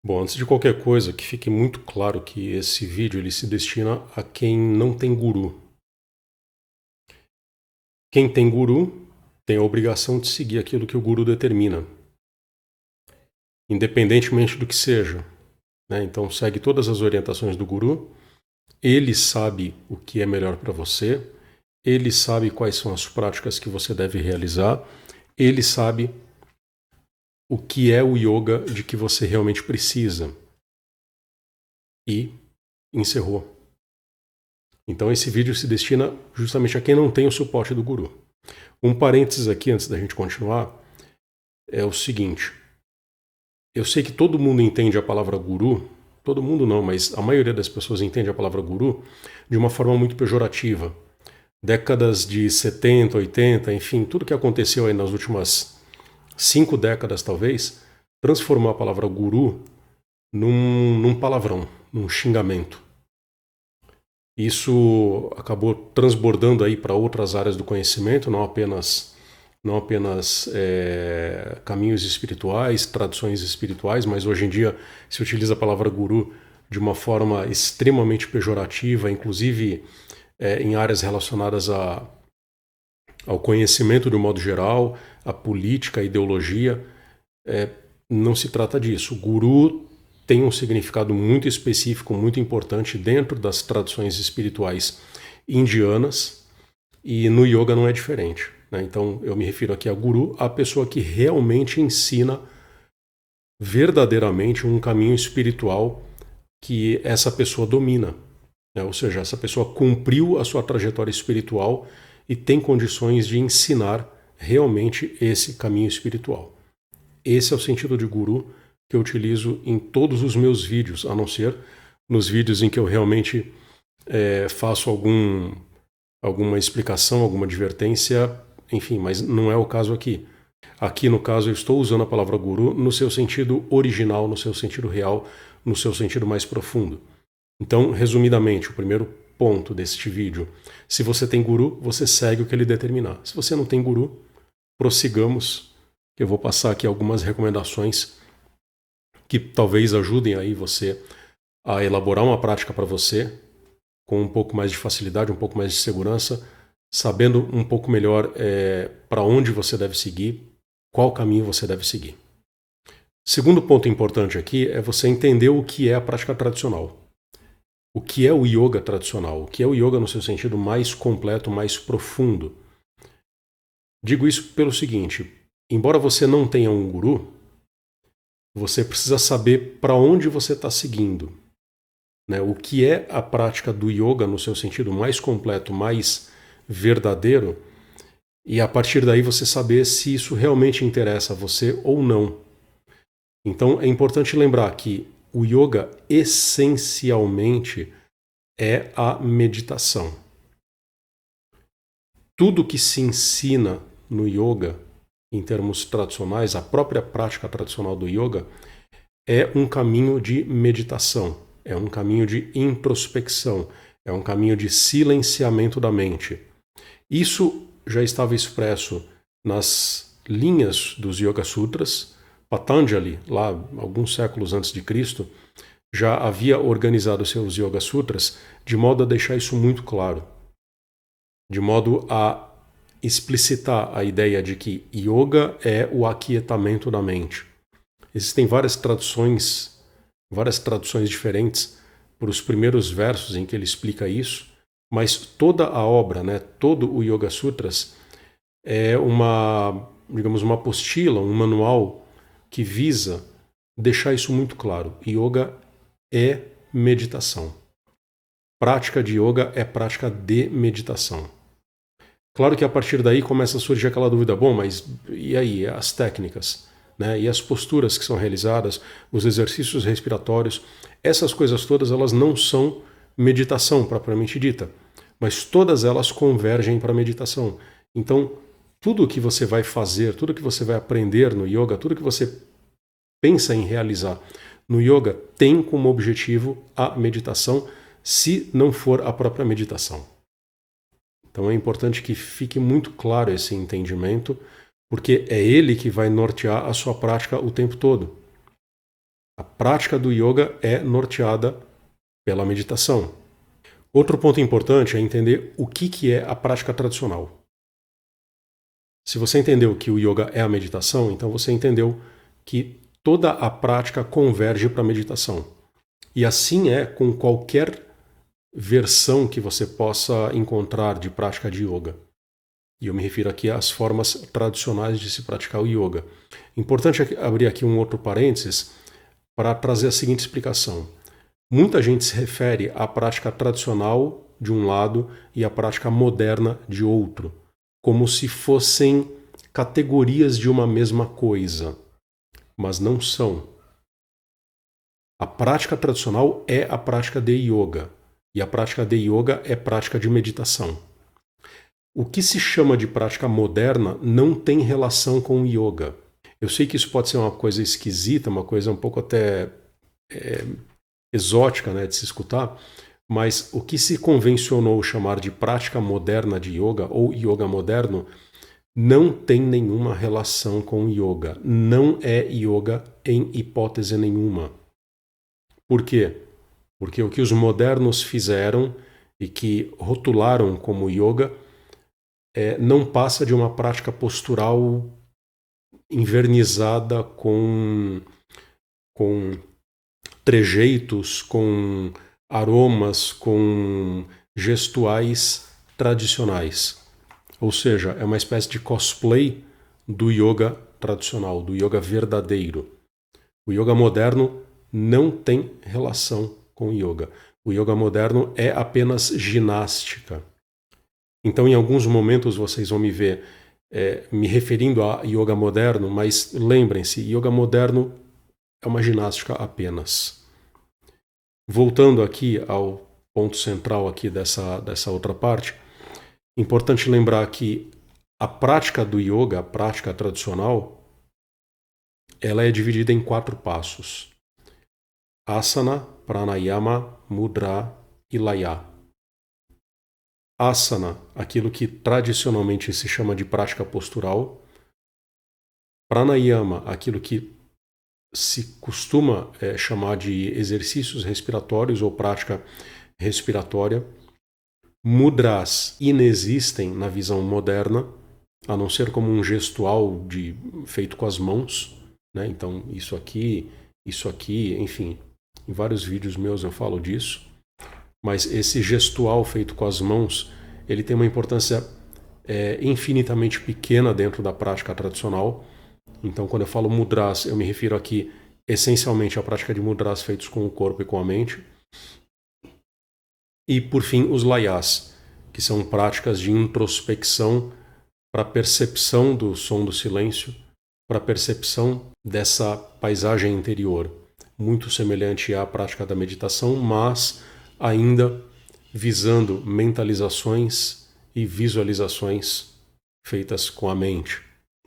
Bom, antes de qualquer coisa, que fique muito claro que esse vídeo ele se destina a quem não tem guru. Quem tem guru tem a obrigação de seguir aquilo que o guru determina, independentemente do que seja, né? Então segue todas as orientações do guru, ele sabe o que é melhor para você, ele sabe quais são as práticas que você deve realizar, ele sabe o que é o yoga de que você realmente precisa. E encerrou. Então esse vídeo se destina justamente a quem não tem o suporte do guru. Um parênteses aqui antes da gente continuar é o seguinte: eu sei que todo mundo entende a palavra guru, todo mundo não, mas a maioria das pessoas entende a palavra guru de uma forma muito pejorativa. Décadas de 70, 80, enfim, tudo que aconteceu aí nas últimas 5 décadas talvez, transformou a palavra guru num palavrão, num xingamento. Isso acabou transbordando aí para outras áreas do conhecimento, não apenas caminhos espirituais, tradições espirituais, mas hoje em dia se utiliza a palavra guru de uma forma extremamente pejorativa, inclusive em áreas relacionadas ao conhecimento de um modo geral, à política, à ideologia. Não se trata disso. O guru tem um significado muito específico, muito importante dentro das tradições espirituais indianas, e no yoga não é diferente, né? Então eu me refiro aqui a guru, a pessoa que realmente ensina verdadeiramente um caminho espiritual que essa pessoa domina, né? Ou seja, essa pessoa cumpriu a sua trajetória espiritual e tem condições de ensinar realmente esse caminho espiritual. Esse é o sentido de guru que eu utilizo em todos os meus vídeos, a não ser nos vídeos em que eu realmente faço alguma explicação, alguma advertência, enfim, mas não é o caso aqui. Aqui, no caso, eu estou usando a palavra guru no seu sentido original, no seu sentido real, no seu sentido mais profundo. Então, resumidamente, o primeiro ponto deste vídeo: se você tem guru, você segue o que ele determinar. Se você não tem guru, prossigamos, que eu vou passar aqui algumas recomendações que talvez ajudem aí você a elaborar uma prática para você com um pouco mais de facilidade, um pouco mais de segurança, sabendo um pouco melhor para onde você deve seguir, qual caminho você deve seguir. Segundo ponto importante aqui é você entender o que é a prática tradicional. O que é o yoga tradicional? O que é o yoga no seu sentido mais completo, mais profundo? Digo isso pelo seguinte: embora você não tenha um guru, você precisa saber para onde você está seguindo, né? O que é a prática do yoga no seu sentido mais completo, mais verdadeiro, e a partir daí você saber se isso realmente interessa a você ou não. Então é importante lembrar que o yoga essencialmente é a meditação. Tudo que se ensina no yoga, em termos tradicionais, a própria prática tradicional do yoga, é um caminho de meditação, é um caminho de introspecção, é um caminho de silenciamento da mente. Isso já estava expresso nas linhas dos Yoga Sutras. Patanjali, lá alguns séculos antes de Cristo, já havia organizado seus Yoga Sutras de modo a deixar isso muito claro, de modo a explicitar a ideia de que yoga é o aquietamento da mente. Existem várias traduções diferentes para os primeiros versos em que ele explica isso, mas toda a obra, né, todo o Yoga Sutras é uma apostila, um manual que visa deixar isso muito claro. Yoga é meditação. Prática de yoga é prática de meditação. Claro que a partir daí começa a surgir aquela dúvida: bom, mas e aí, as técnicas, né? E as posturas que são realizadas, os exercícios respiratórios, essas coisas todas elas não são meditação propriamente dita, mas todas elas convergem para a meditação. Então, tudo o que você vai fazer, tudo que você vai aprender no yoga, tudo que você pensa em realizar no yoga tem como objetivo a meditação, se não for a própria meditação. Então é importante que fique muito claro esse entendimento, porque é ele que vai nortear a sua prática o tempo todo. A prática do yoga é norteada pela meditação. Outro ponto importante é entender o que é a prática tradicional. Se você entendeu que o yoga é a meditação, então você entendeu que toda a prática converge para a meditação. E assim é com qualquer versão que você possa encontrar de prática de yoga. E eu me refiro aqui às formas tradicionais de se praticar o yoga. Importante abrir aqui um outro parênteses para trazer a seguinte explicação. Muita gente se refere à prática tradicional de um lado e à prática moderna de outro, como se fossem categorias de uma mesma coisa, mas não são. A prática tradicional é a prática de yoga, e a prática de yoga é prática de meditação. O que se chama de prática moderna não tem relação com o yoga. Eu sei que isso pode ser uma coisa esquisita, uma coisa um pouco até exótica, né, de se escutar, mas o que se convencionou chamar de prática moderna de yoga ou yoga moderno não tem nenhuma relação com yoga. Não é yoga em hipótese nenhuma. Por quê? Porque o que os modernos fizeram e que rotularam como yoga não passa de uma prática postural invernizada com trejeitos, com aromas, com gestuais tradicionais. Ou seja, é uma espécie de cosplay do yoga tradicional, do yoga verdadeiro. O yoga moderno não tem relação com o yoga. O yoga moderno é apenas ginástica. Então, em alguns momentos, vocês vão me ver me referindo a yoga moderno, mas lembrem-se, yoga moderno é uma ginástica apenas. Voltando aqui ao ponto central aqui dessa outra parte, importante lembrar que a prática do yoga, a prática tradicional, ela é dividida em 4 passos. Asana, pranayama, mudra e laya. Asana, aquilo que tradicionalmente se chama de prática postural. Pranayama, aquilo que se costuma chamar de exercícios respiratórios ou prática respiratória. Mudras inexistem na visão moderna, a não ser como um gestual feito com as mãos, né? Então, isso aqui, enfim, em vários vídeos meus eu falo disso. Mas esse gestual feito com as mãos, ele tem uma importância infinitamente pequena dentro da prática tradicional. Então, quando eu falo mudras, eu me refiro aqui essencialmente à prática de mudras feitos com o corpo e com a mente. E, por fim, os layas, que são práticas de introspecção para a percepção do som do silêncio, para a percepção dessa paisagem interior, muito semelhante à prática da meditação, mas ainda visando mentalizações e visualizações feitas com a mente.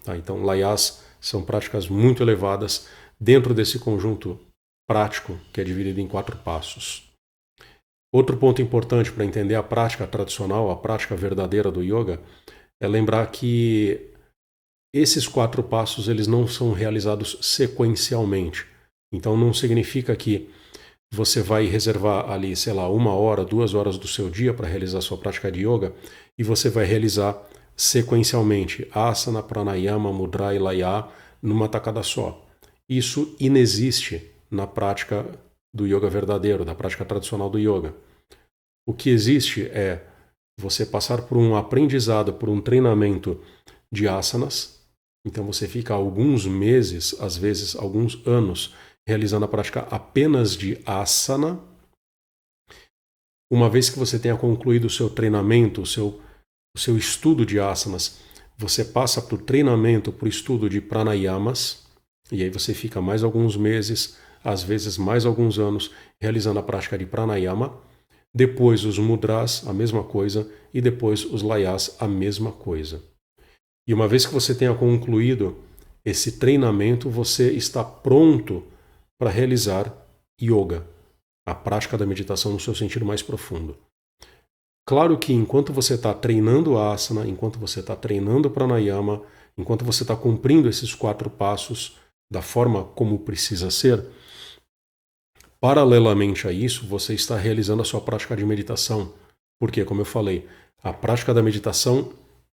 Tá? Então, layas são práticas muito elevadas dentro desse conjunto prático que é dividido em 4 passos. Outro ponto importante para entender a prática tradicional, a prática verdadeira do yoga, é lembrar que esses 4 passos eles não são realizados sequencialmente. Então não significa que você vai reservar ali, 1 hora, 2 horas do seu dia para realizar sua prática de yoga e você vai realizar sequencialmente asana, pranayama, mudra e laya numa tacada só. Isso inexiste na prática do yoga verdadeiro, da prática tradicional do yoga. O que existe é você passar por um aprendizado, por um treinamento de asanas. Então você fica alguns meses, às vezes alguns anos, realizando a prática apenas de asana. Uma vez que você tenha concluído o seu treinamento, o seu estudo de asanas, você passa para o treinamento, para o estudo de pranayamas, e aí você fica mais alguns meses, às vezes mais alguns anos, realizando a prática de pranayama. Depois os mudras, a mesma coisa, e depois os layas, a mesma coisa. E uma vez que você tenha concluído esse treinamento, você está pronto para realizar yoga, a prática da meditação no seu sentido mais profundo. Claro que enquanto você está treinando asana, enquanto você está treinando pranayama, enquanto você está cumprindo esses 4 passos da forma como precisa ser, Paralelamente a isso, você está realizando a sua prática de meditação. Porque, como eu falei, a prática da meditação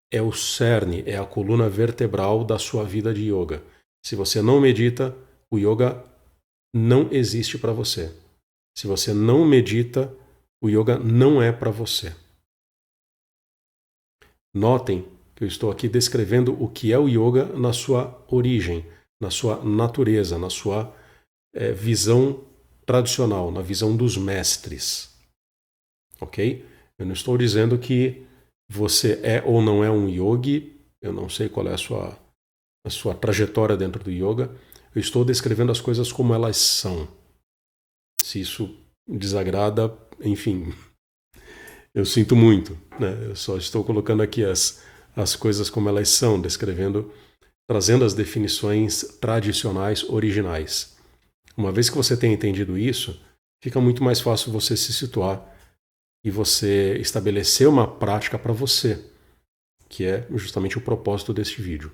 é o cerne, é a coluna vertebral da sua vida de yoga. Se você não medita, o yoga não existe para você. Se você não medita, o yoga não é para você. Notem que eu estou aqui descrevendo o que é o yoga na sua origem, na sua natureza, na sua visão tradicional, na visão dos mestres. Ok? Eu não estou dizendo que você é ou não é um yogi, eu não sei qual é a sua trajetória dentro do yoga, eu estou descrevendo as coisas como elas são. Se isso desagrada, enfim, eu sinto muito, né? Eu só estou colocando aqui as coisas como elas são, descrevendo, trazendo as definições tradicionais originais. Uma vez que você tenha entendido isso, fica muito mais fácil você se situar e você estabelecer uma prática para você, que é justamente o propósito deste vídeo.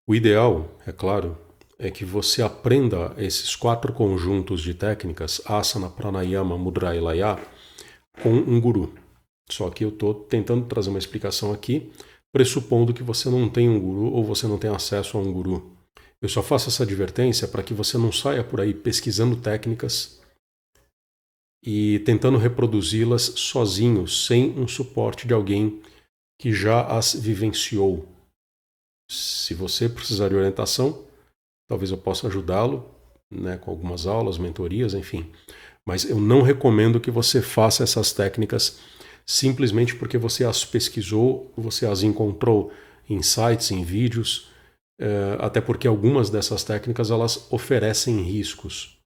O ideal, é claro, é que você aprenda esses 4 conjuntos de técnicas, asana, pranayama, mudra e laya, com um guru. Só que eu estou tentando trazer uma explicação aqui, pressupondo que você não tem um guru ou você não tem acesso a um guru. Eu só faço essa advertência para que você não saia por aí pesquisando técnicas e tentando reproduzi-las sozinho, sem um suporte de alguém que já as vivenciou. Se você precisar de orientação, talvez eu possa ajudá-lo, né, com algumas aulas, mentorias, enfim. Mas eu não recomendo que você faça essas técnicas simplesmente porque você as pesquisou, você as encontrou em sites, em vídeos, até porque algumas dessas técnicas elas oferecem riscos.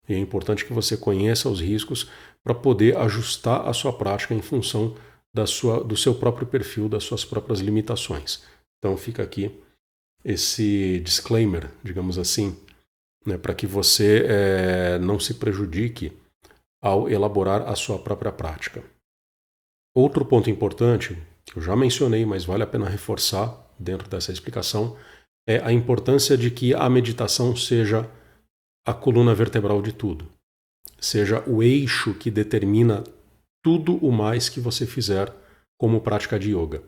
E é importante que você conheça os riscos para poder ajustar a sua prática em função do seu próprio perfil, das suas próprias limitações. Então fica aqui esse disclaimer, digamos assim, né, para que você não se prejudique ao elaborar a sua própria prática. Outro ponto importante, que eu já mencionei, mas vale a pena reforçar dentro dessa explicação, é a importância de que a meditação seja a coluna vertebral de tudo. Seja o eixo que determina tudo o mais que você fizer como prática de yoga.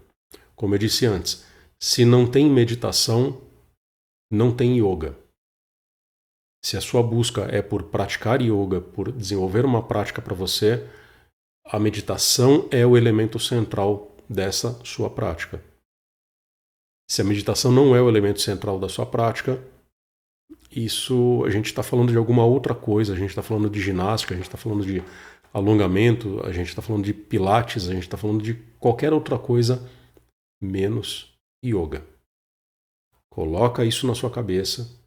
Como eu disse antes, se não tem meditação, não tem yoga. Se a sua busca é por praticar yoga, por desenvolver uma prática para você, a meditação é o elemento central dessa sua prática. Se a meditação não é o elemento central da sua prática, isso a gente está falando de alguma outra coisa, a gente está falando de ginástica, a gente está falando de alongamento, a gente está falando de pilates, a gente está falando de qualquer outra coisa menos yoga. Coloca isso na sua cabeça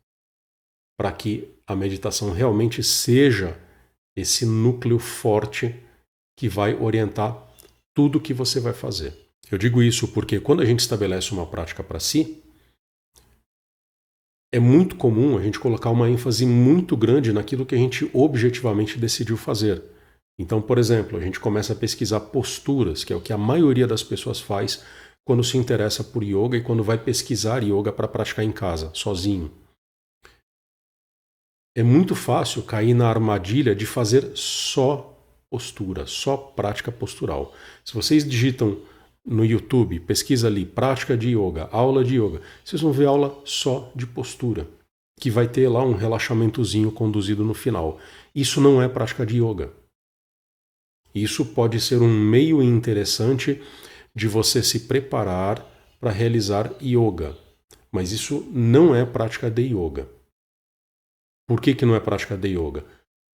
para que a meditação realmente seja esse núcleo forte que vai orientar tudo que você vai fazer. Eu digo isso porque quando a gente estabelece uma prática para si, é muito comum a gente colocar uma ênfase muito grande naquilo que a gente objetivamente decidiu fazer. Então, por exemplo, a gente começa a pesquisar posturas, que é o que a maioria das pessoas faz quando se interessa por yoga e quando vai pesquisar yoga para praticar em casa, sozinho. É muito fácil cair na armadilha de fazer só postura, só prática postural. Se vocês digitam no YouTube, pesquisa ali, prática de yoga, aula de yoga, vocês vão ver aula só de postura, que vai ter lá um relaxamentozinho conduzido no final. Isso não é prática de yoga. Isso pode ser um meio interessante de você se preparar para realizar yoga, mas isso não é prática de yoga. Por que não é prática de yoga?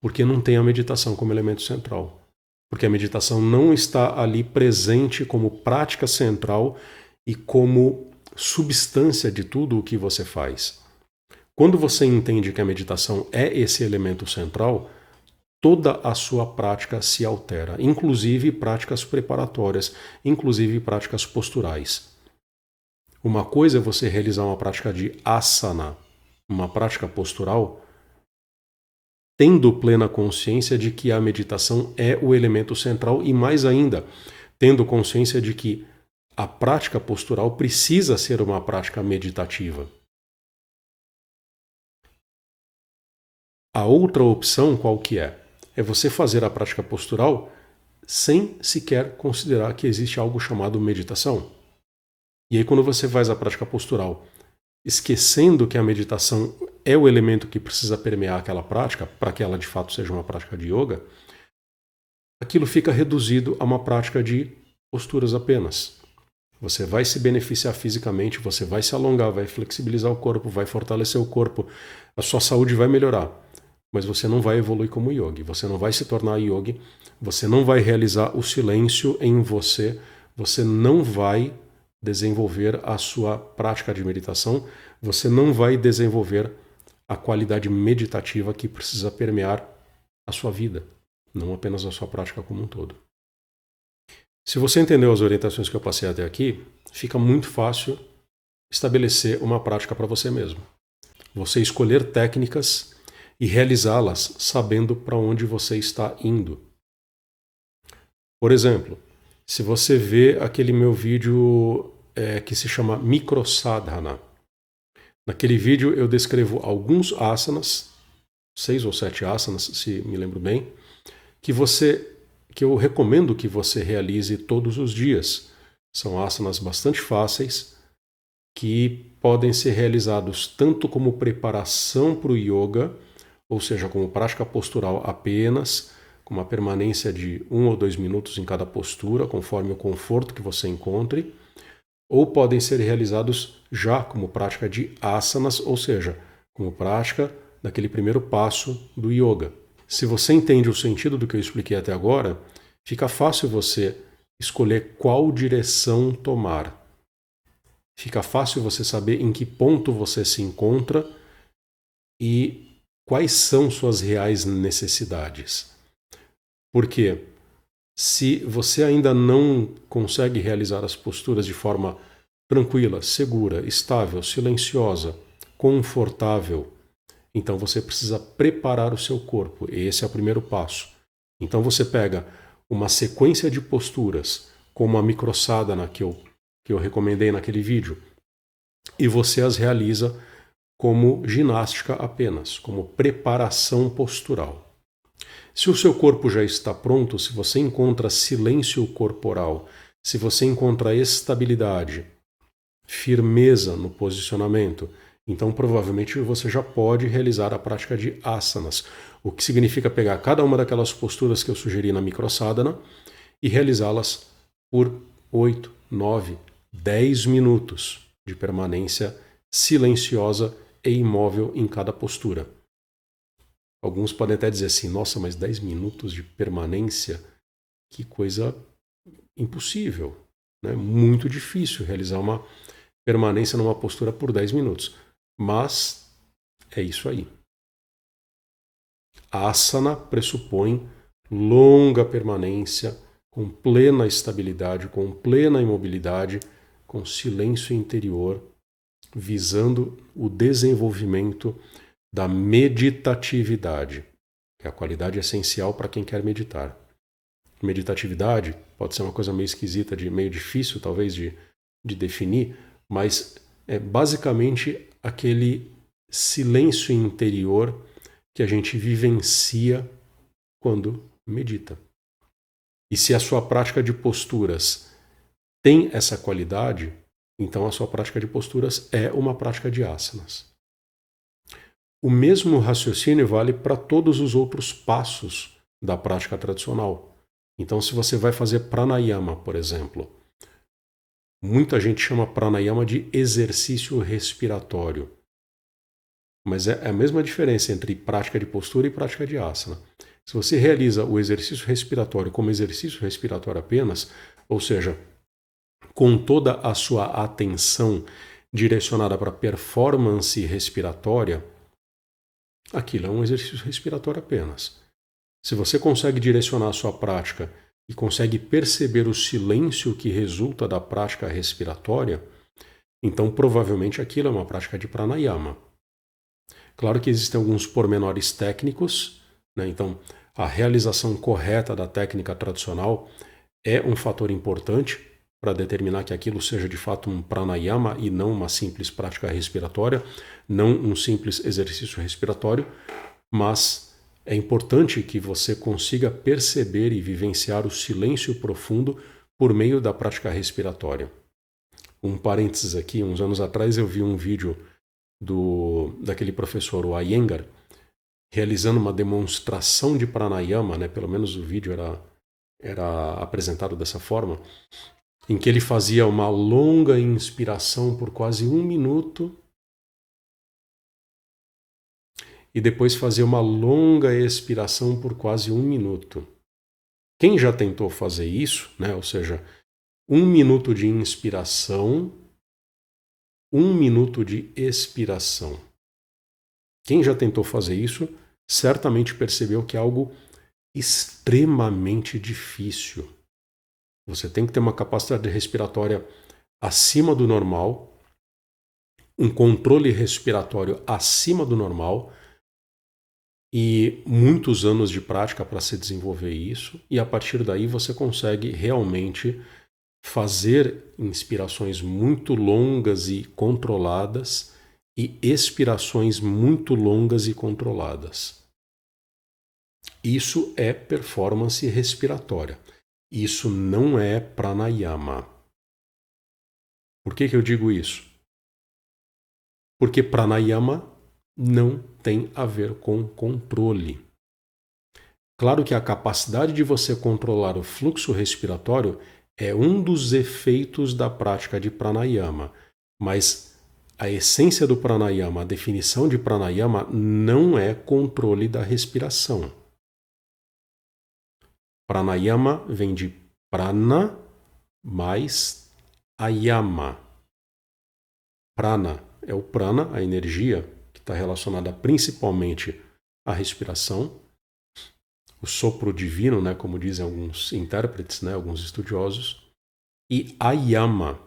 Porque não tem a meditação como elemento central. Porque a meditação não está ali presente como prática central e como substância de tudo o que você faz. Quando você entende que a meditação é esse elemento central, toda a sua prática se altera, inclusive práticas preparatórias, inclusive práticas posturais. Uma coisa é você realizar uma prática de asana, uma prática postural, tendo plena consciência de que a meditação é o elemento central e, mais ainda, tendo consciência de que a prática postural precisa ser uma prática meditativa. A outra opção qual que é? É você fazer a prática postural sem sequer considerar que existe algo chamado meditação. E aí quando você faz a prática postural, esquecendo que a meditação é o elemento que precisa permear aquela prática, para que ela de fato seja uma prática de yoga, aquilo fica reduzido a uma prática de posturas apenas. Você vai se beneficiar fisicamente, você vai se alongar, vai flexibilizar o corpo, vai fortalecer o corpo, a sua saúde vai melhorar. Mas você não vai evoluir como yogi, você não vai se tornar yogi, você não vai realizar o silêncio em você, você não vai desenvolver a sua prática de meditação, você não vai desenvolver a qualidade meditativa que precisa permear a sua vida, não apenas a sua prática como um todo. Se você entendeu as orientações que eu passei até aqui, fica muito fácil estabelecer uma prática para você mesmo. Você escolher técnicas e realizá-las sabendo para onde você está indo. Por exemplo, se você vê aquele meu vídeo que se chama Microsadhana, naquele vídeo eu descrevo alguns asanas, 6 ou 7 asanas, se me lembro bem, que eu recomendo que você realize todos os dias. São asanas bastante fáceis, que podem ser realizados tanto como preparação para o yoga, ou seja, como prática postural apenas, com uma permanência de 1 ou 2 minutos em cada postura, conforme o conforto que você encontre, ou podem ser realizados já como prática de asanas, ou seja, como prática daquele primeiro passo do yoga. Se você entende o sentido do que eu expliquei até agora, fica fácil você escolher qual direção tomar. Fica fácil você saber em que ponto você se encontra e quais são suas reais necessidades. Porque se você ainda não consegue realizar as posturas de forma tranquila, segura, estável, silenciosa, confortável, então você precisa preparar o seu corpo. Esse é o primeiro passo. Então você pega uma sequência de posturas, como a Microsadhana que eu recomendei naquele vídeo, e você as realiza como ginástica apenas, como preparação postural. Se o seu corpo já está pronto, se você encontra silêncio corporal, se você encontra estabilidade, firmeza no posicionamento, então provavelmente você já pode realizar a prática de asanas, o que significa pegar cada uma daquelas posturas que eu sugeri na Microsadhana e realizá-las por 8, 9, 10 minutos de permanência silenciosa e imóvel em cada postura. Alguns podem até dizer assim, nossa, mas 10 minutos de permanência, que coisa impossível, né? Muito difícil realizar uma permanência numa postura por 10 minutos. Mas é isso aí. A asana pressupõe longa permanência, com plena estabilidade, com plena imobilidade, com silêncio interior, visando o desenvolvimento da meditatividade, que é a qualidade essencial para quem quer meditar. Meditatividade pode ser uma coisa meio esquisita, meio difícil talvez de definir, mas é basicamente aquele silêncio interior que a gente vivencia quando medita. E se a sua prática de posturas tem essa qualidade, então a sua prática de posturas é uma prática de asanas. O mesmo raciocínio vale para todos os outros passos da prática tradicional. Então, se você vai fazer pranayama, por exemplo, muita gente chama pranayama de exercício respiratório. Mas é a mesma diferença entre prática de postura e prática de asana. Se você realiza o exercício respiratório como exercício respiratório apenas, ou seja, com toda a sua atenção direcionada para a performance respiratória, aquilo é um exercício respiratório apenas. Se você consegue direcionar a sua prática e consegue perceber o silêncio que resulta da prática respiratória, então provavelmente aquilo é uma prática de pranayama. Claro que existem alguns pormenores técnicos, né? Então a realização correta da técnica tradicional é um fator importante para determinar que aquilo seja de fato um pranayama e não uma simples prática respiratória, não um simples exercício respiratório, mas é importante que você consiga perceber e vivenciar o silêncio profundo por meio da prática respiratória. Um parênteses aqui, uns anos atrás eu vi um vídeo daquele professor, o Iyengar, realizando uma demonstração de pranayama, né? Pelo menos o vídeo era apresentado dessa forma, em que ele fazia uma longa inspiração por quase 1 minuto e depois fazia uma longa expiração por quase 1 minuto. Quem já tentou fazer isso, né? Ou seja, 1 minuto de inspiração, 1 minuto de expiração. Quem já tentou fazer isso certamente percebeu que é algo extremamente difícil. Você tem que ter uma capacidade respiratória acima do normal, um controle respiratório acima do normal e muitos anos de prática para se desenvolver isso, e a partir daí você consegue realmente fazer inspirações muito longas e controladas e expirações muito longas e controladas. Isso é performance respiratória. Isso não é pranayama. Por que eu digo isso? Porque pranayama não tem a ver com controle. Claro que a capacidade de você controlar o fluxo respiratório é um dos efeitos da prática de pranayama, mas a essência do pranayama, a definição de pranayama não é controle da respiração. Pranayama vem de prana mais ayama. Prana é o prana, a energia, que está relacionada principalmente à respiração. O sopro divino, né, como dizem alguns intérpretes, né, alguns estudiosos. E ayama,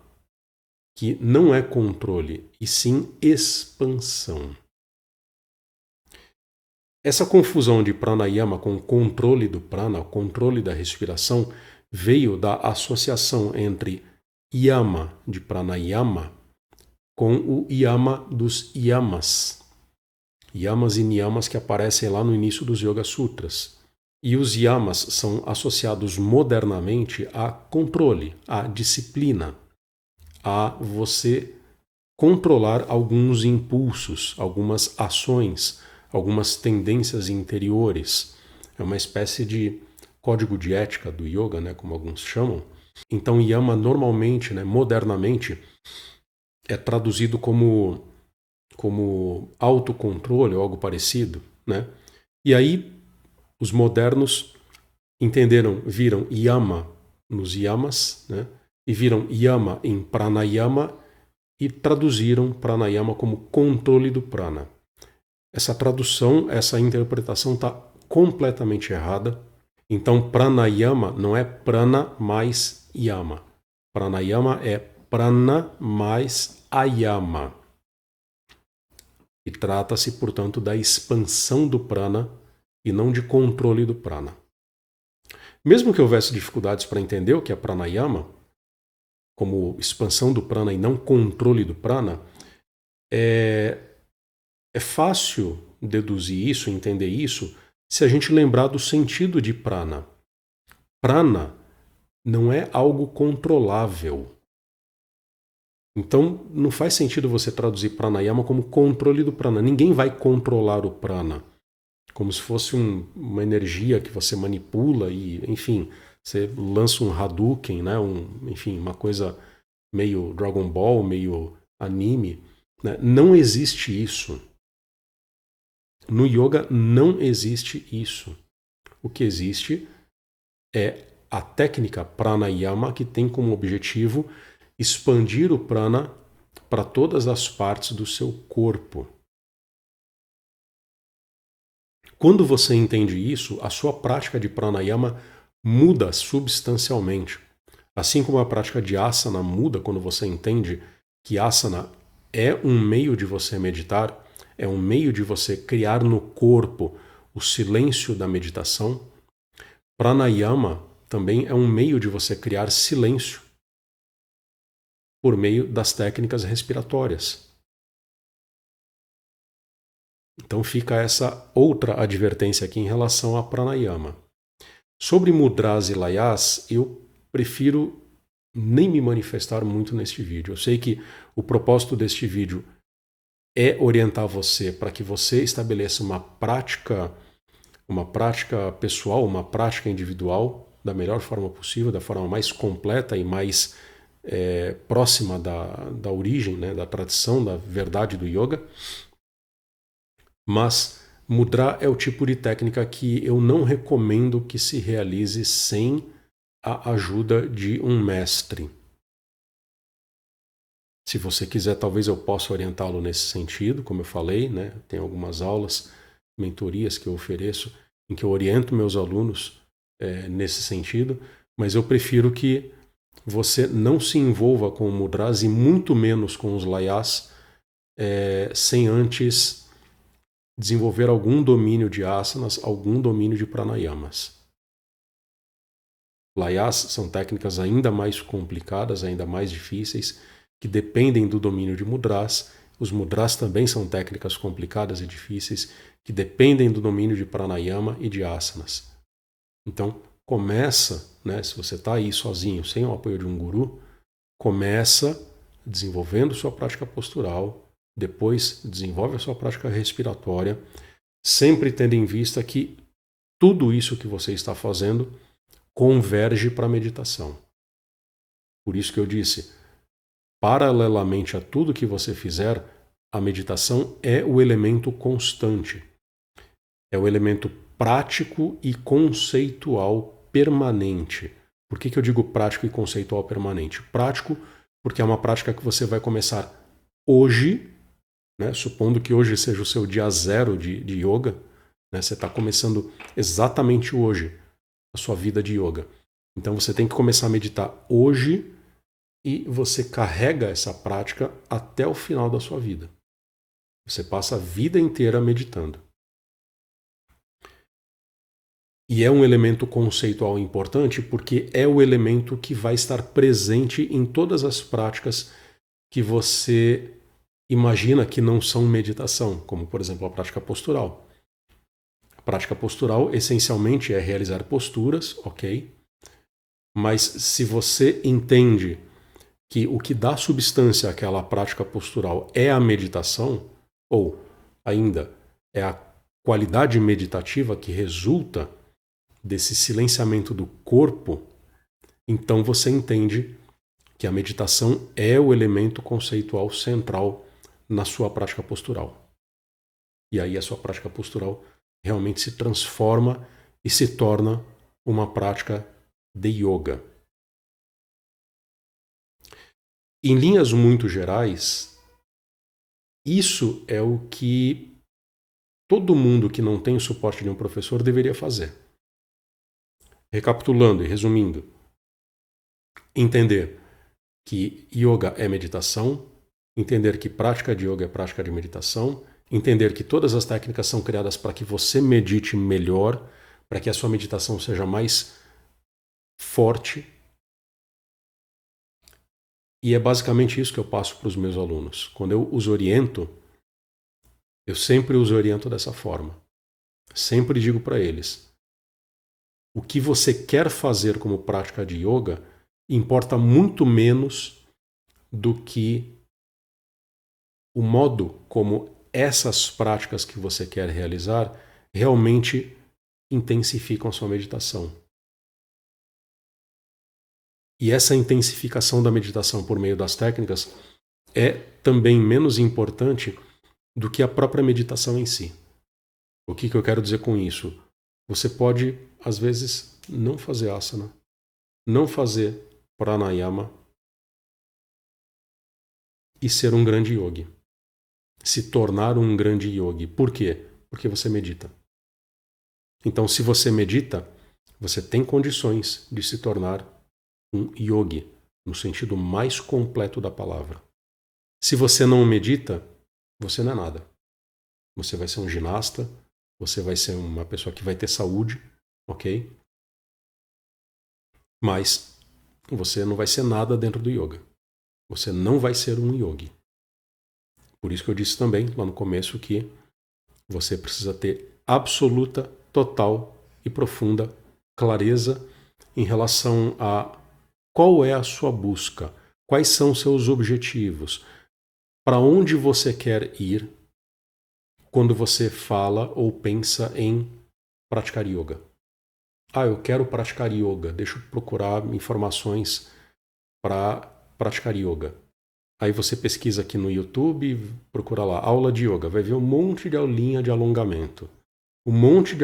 que não é controle, e sim expansão. Essa confusão de pranayama com controle do prana, o controle da respiração, veio da associação entre yama de pranayama com o yama dos yamas. Yamas e niyamas que aparecem lá no início dos Yoga Sutras. E os yamas são associados modernamente a controle, a disciplina, a você controlar alguns impulsos, algumas ações, algumas tendências interiores. É uma espécie de código de ética do yoga, né, como alguns chamam. Então, yama normalmente, né, modernamente, é traduzido como autocontrole ou algo parecido, né? E aí os modernos viram yama nos yamas, né? E viram yama em pranayama e traduziram pranayama como controle do prana. Essa tradução, essa interpretação está completamente errada. Então, pranayama não é prana mais yama. Pranayama é prana mais ayama. E trata-se, portanto, da expansão do prana e não de controle do prana. Mesmo que houvesse dificuldades para entender o que é pranayama, como expansão do prana e não controle do prana, é fácil deduzir isso, entender isso, se a gente lembrar do sentido de prana. Prana não é algo controlável. Então, não faz sentido você traduzir pranayama como controle do prana. Ninguém vai controlar o prana, como se fosse uma energia que você manipula e, enfim, você lança um Hadouken, né? Enfim, uma coisa meio Dragon Ball, meio anime. Né? Não existe isso. No yoga não existe isso. O que existe é a técnica pranayama, que tem como objetivo expandir o prana para todas as partes do seu corpo. Quando você entende isso, a sua prática de pranayama muda substancialmente. Assim como a prática de asana muda quando você entende que asana é um meio de você meditar, é um meio de você criar no corpo o silêncio da meditação, pranayama também é um meio de você criar silêncio por meio das técnicas respiratórias. Então fica essa outra advertência aqui em relação a pranayama. Sobre mudras e layas, eu prefiro nem me manifestar muito neste vídeo. Eu sei que o propósito deste vídeo é orientar você para que você estabeleça uma prática pessoal, uma prática individual da melhor forma possível, da forma mais completa e mais próxima da origem, né, da tradição, da verdade do yoga. Mas mudra é o tipo de técnica que eu não recomendo que se realize sem a ajuda de um mestre. Se você quiser, talvez eu possa orientá-lo nesse sentido, como eu falei, né? Tem algumas aulas, mentorias que eu ofereço, em que eu oriento meus alunos nesse sentido, mas eu prefiro que você não se envolva com o mudras e muito menos com os layas sem antes desenvolver algum domínio de asanas, algum domínio de pranayamas. Layas são técnicas ainda mais complicadas, ainda mais difíceis, que dependem do domínio de mudras. Os mudras também são técnicas complicadas e difíceis, que dependem do domínio de pranayama e de asanas. Então, começa, né, se você está aí sozinho, sem o apoio de um guru, começa desenvolvendo sua prática postural, depois desenvolve a sua prática respiratória, sempre tendo em vista que tudo isso que você está fazendo converge para a meditação. Por isso que eu disse, paralelamente a tudo que você fizer, a meditação é o elemento constante. É o elemento prático e conceitual permanente. Por que eu digo prático e conceitual permanente? Prático porque é uma prática que você vai começar hoje, né, supondo que hoje seja o seu dia zero de yoga, né, você está começando exatamente hoje a sua vida de yoga. Então você tem que começar a meditar hoje e você carrega essa prática até o final da sua vida. Você passa a vida inteira meditando. E é um elemento conceitual importante porque é o elemento que vai estar presente em todas as práticas que você imagina que não são meditação, como por exemplo a prática postural. A prática postural essencialmente é realizar posturas, ok? Mas se você entende que o que dá substância àquela prática postural é a meditação, ou ainda é a qualidade meditativa que resulta desse silenciamento do corpo, então você entende que a meditação é o elemento conceitual central na sua prática postural. E aí a sua prática postural realmente se transforma e se torna uma prática de yoga. Em linhas muito gerais, isso é o que todo mundo que não tem o suporte de um professor deveria fazer. Recapitulando e resumindo, entender que yoga é meditação, entender que prática de yoga é prática de meditação, entender que todas as técnicas são criadas para que você medite melhor, para que a sua meditação seja mais forte. E é basicamente isso que eu passo para os meus alunos. Quando eu os oriento, eu sempre os oriento dessa forma. Sempre digo para eles: o que você quer fazer como prática de yoga importa muito menos do que o modo como essas práticas que você quer realizar realmente intensificam a sua meditação. E essa intensificação da meditação por meio das técnicas é também menos importante do que a própria meditação em si. O que eu quero dizer com isso? Você pode, às vezes, não fazer asana, não fazer pranayama e ser um grande yogi. Se tornar um grande yogi. Por quê? Porque você medita. Então, se você medita, você tem condições de se tornar um yogi, no sentido mais completo da palavra. Se você não medita, você não é nada. Você vai ser um ginasta, você vai ser uma pessoa que vai ter saúde, ok? Mas você não vai ser nada dentro do yoga. Você não vai ser um yogi. Por isso que eu disse também lá no começo que Você precisa ter absoluta, total e profunda clareza em relação a qual é a sua busca, quais são seus objetivos, para onde você quer ir quando você fala ou pensa em praticar yoga. Eu quero praticar yoga, deixa eu procurar informações para praticar yoga. Aí você pesquisa aqui no YouTube, procura lá, aula de yoga, vai ver um monte de aulinha de alongamento, um monte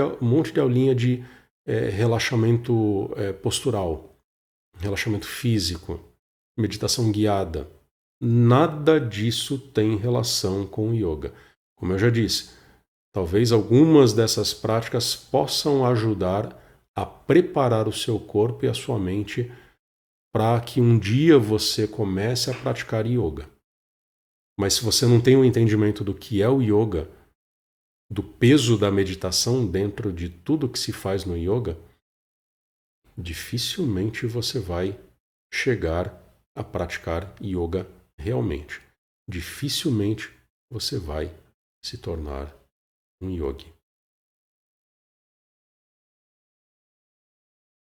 de aulinha de relaxamento postural, relaxamento físico, meditação guiada. Nada disso tem relação com o yoga. Como eu já disse, talvez algumas dessas práticas possam ajudar a preparar o seu corpo e a sua mente para que um dia você comece a praticar yoga. Mas se você não tem um entendimento do que é o yoga, do peso da meditação dentro de tudo que se faz no yoga, dificilmente você vai chegar a praticar yoga realmente. Dificilmente você vai se tornar um yogi.